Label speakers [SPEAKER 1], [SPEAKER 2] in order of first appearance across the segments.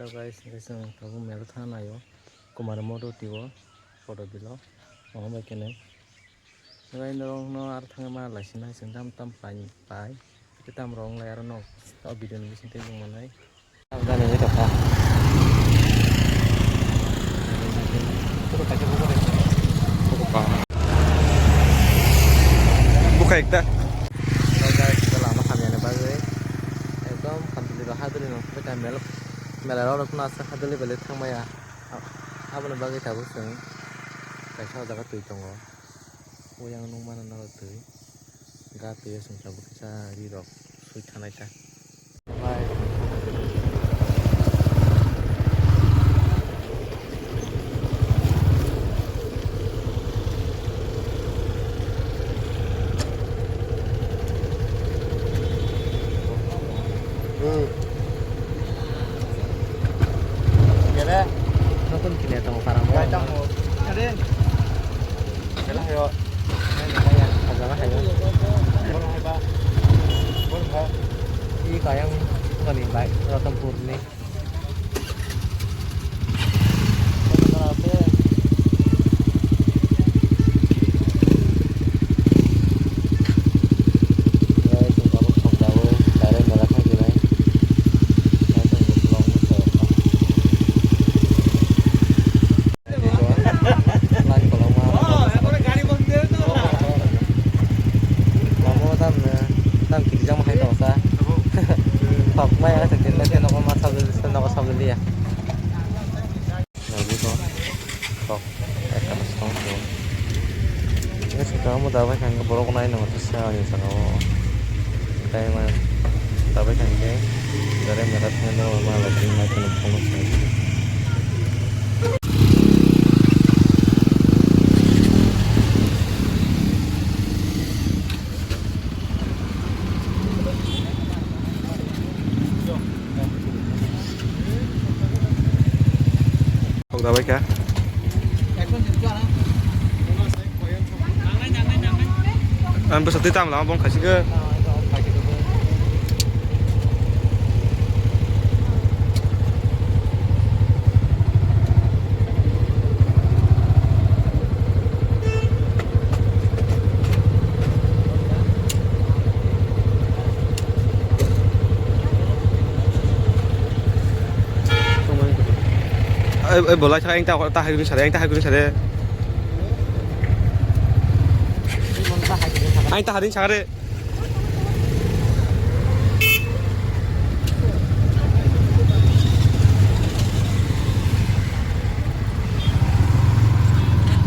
[SPEAKER 1] guys, listen, kamu melu thana yo. Kumar modo tiwo, foto bilo. Oh, begini. Guys, dorong no arthanga ma lasina sendam tam pai. Kita merong layar no. Tau video ini sih tengok mana. Udah nih kita. Buka kita. Halo guys, kita lama kami ada bagai. Ekdom kami dah hadir nih. Kita melalo pun asa hadir balik thang maya. Apa nih bagai tahu seng. Kaisa jaga tuh tunggu. Yang nung mana nalo tuh. Gak tuh ya seng coba kita di rock. Sui tanah kita. Bye. Kira, nonton kini atau parang mau? Kacang mau, ada. Kira yo, ini lumayan, agak lah yo. Boleh hebat, boleh. Ini kayang bukan nih baik, kalau tempur nih. Kamu dapat yang keborok naik nomor sosial nih sama kayak mana dapat yang kayak dari merah nomor malah terima telepon saya. Không dapat kah? Besok di tam lah, bang kasih ke. Boleh cakap yang tahu tahu ini saya. Anh ta hadin chare.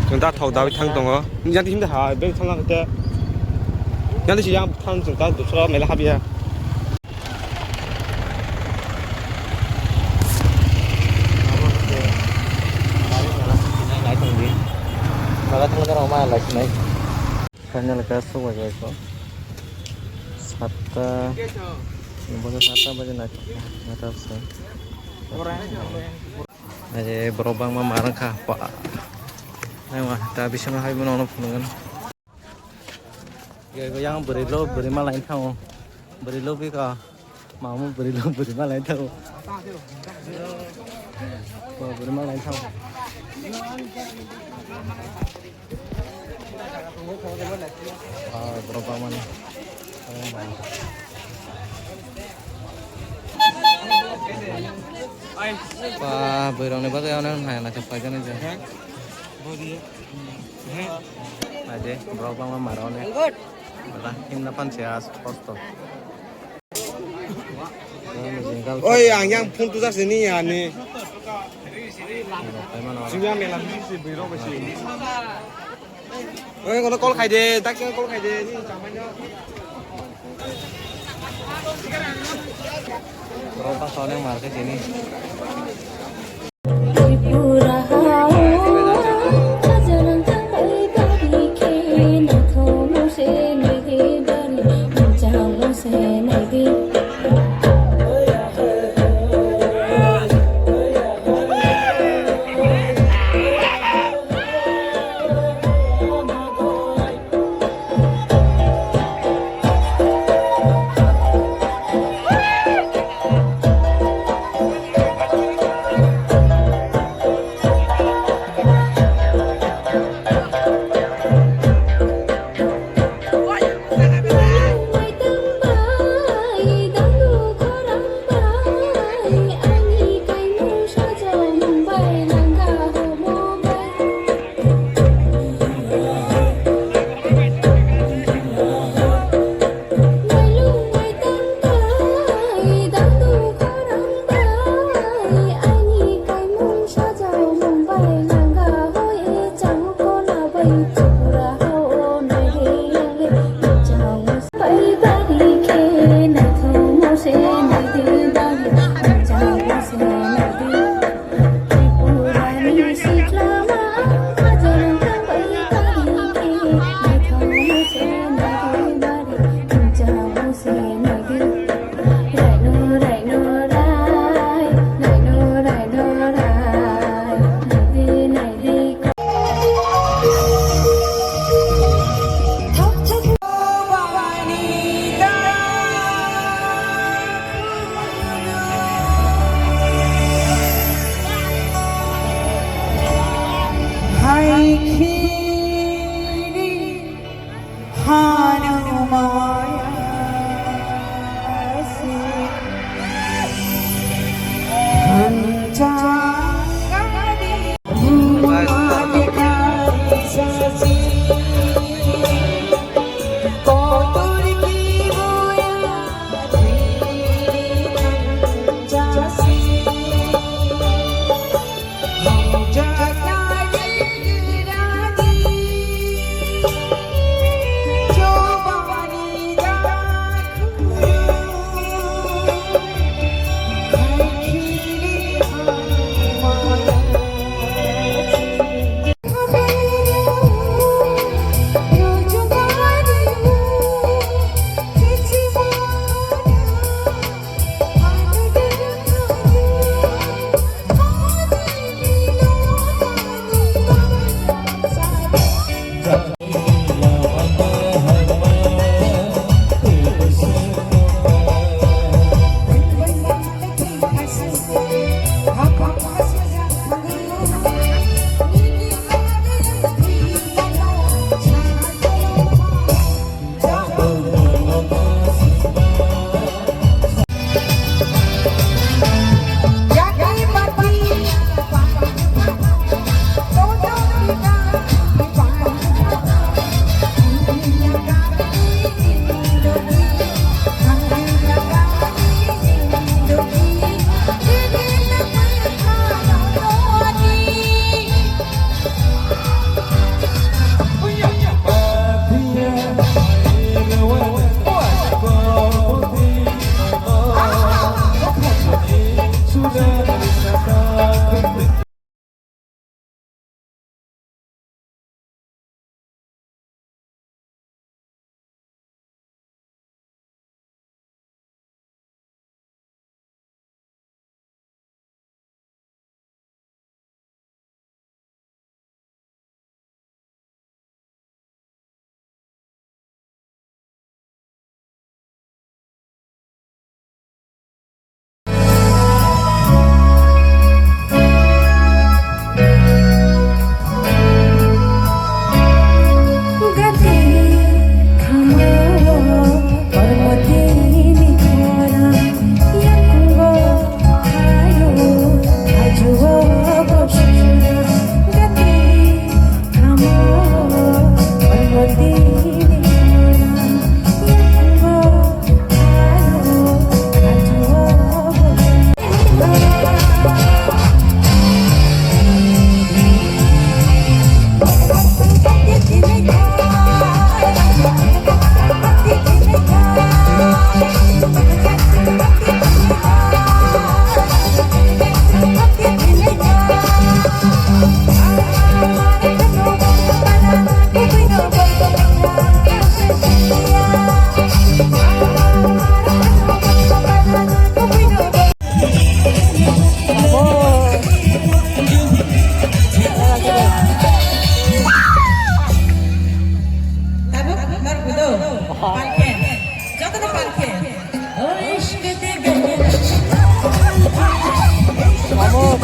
[SPEAKER 1] Chúng ta thầu đào thang tông ó. Yang thì chúng ta hà bên thang lang cái. Yang thì chỉ yang thang chúng ta được cho mấy là happy à. Lại thằng gì? Mà thằng cái nào mà lại này. Kanya lekas suka guys kok. Sata, nomor sata baca nak, nggak sih. Aje berobang mah marah kah pak? Ayo mah, tak bisa mah hari mana punungan. Yang beri malah lain tahu, beri lo bika, mau beri malah lain tahu. Beri malah lain tahu. Berapa mana? Wah, berang ni bagai orang hai nak capai kan aja. Aje, berapa mana marone? Malah himna pancias posto. Oh, yang pun tu dah sini ya ni. Sini melang si biro besi. Kalau call khai deh, tak call khai deh ni jangan banyak. Berapa soalnya market ini?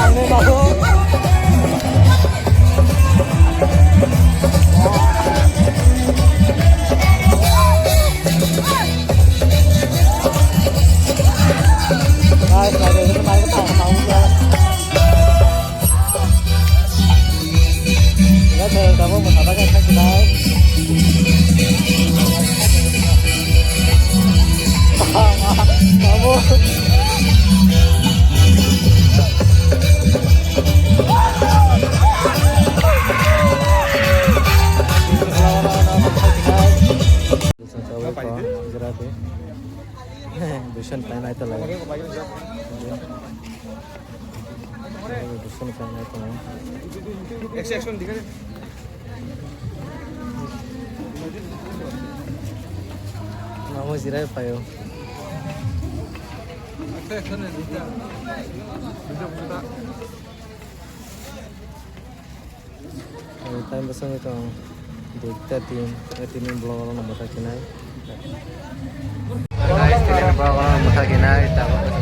[SPEAKER 1] ini mau. Guys, lagi itu main ketawa ya. Ya, kamu mau apa kan kita? Kamu Dusun pengen itu lah. Dusun pengen itu lah.
[SPEAKER 2] Action dikit.
[SPEAKER 1] Mau zirai payo.
[SPEAKER 2] Action ya bisa.
[SPEAKER 1] Time bersama itu dua tim ini belum nomor satu naik. Guys, ini belum nomor satu naik.